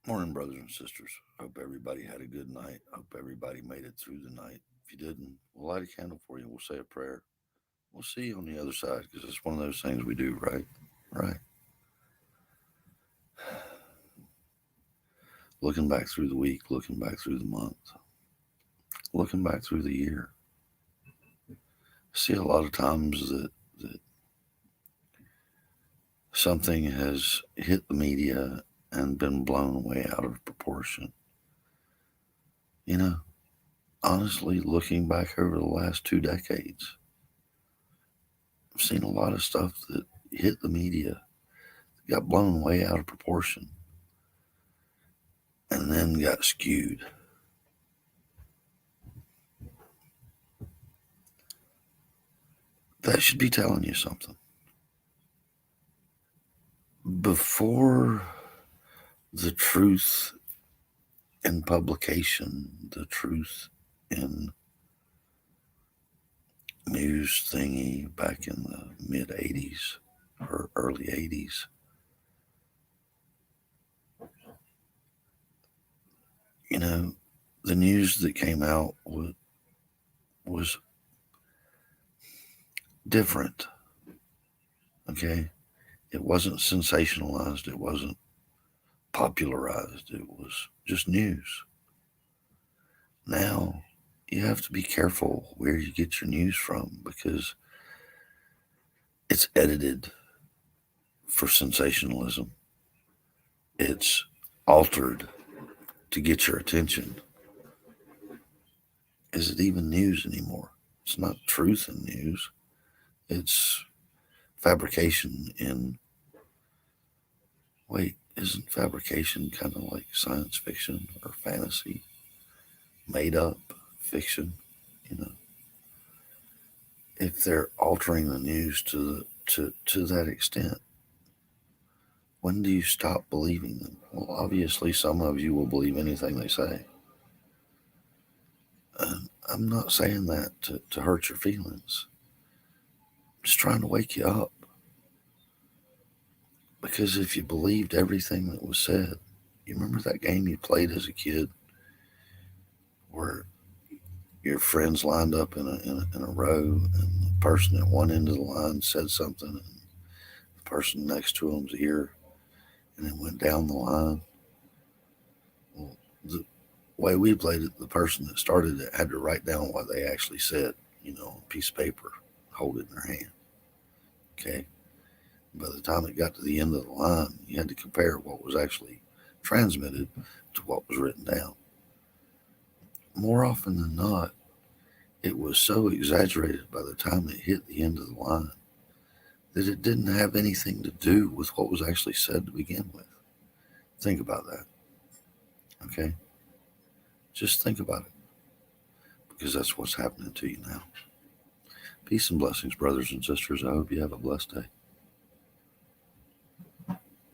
Morning, brothers and sisters. Hope everybody had a good night. Hope everybody made it through the night. If you didn't, we'll light a candle for you. We'll say a prayer. We'll see you on the other side because it's one of those things we do, right? Right. Looking back through the week, looking back through the month, looking back through the year. See a lot of times that something has hit the media and been blown way out of proportion. You know, honestly, looking back over the last 2 decades, I've seen a lot of stuff that hit the media, got blown way out of proportion, and then got skewed. That should be telling you something. Before the truth in publication, the truth in news thingy back in the mid 80s or early 80s, you know, the news that came out was different. Okay. It wasn't sensationalized. It wasn't popularized. It was just news. Now, you have to be careful where you get your news from because it's edited for sensationalism. It's altered to get your attention. Is it even news anymore? It's not truth in news. It's fabrication in. Wait, isn't fabrication kind of like science fiction or fantasy? Made up fiction? You know, if they're altering the news to that extent, when do you stop believing them? Well, obviously, some of you will believe anything they say. And I'm not saying that to hurt your feelings. I'm just trying to wake you up. Because if you believed everything that was said, you remember that game you played as a kid where your friends lined up in a row and the person at one end of the line said something and the person next to them's ear and it went down the line? Well, the way we played it, the person that started it had to write down what they actually said, on a piece of paper, hold it in their hand. Okay. By the time it got to the end of the line, you had to compare what was actually transmitted to what was written down. More often than not, it was so exaggerated by the time it hit the end of the line that it didn't have anything to do with what was actually said to begin with. Think about that. Okay? Just think about it because that's what's happening to you now. Peace and blessings, brothers and sisters. I hope you have a blessed day.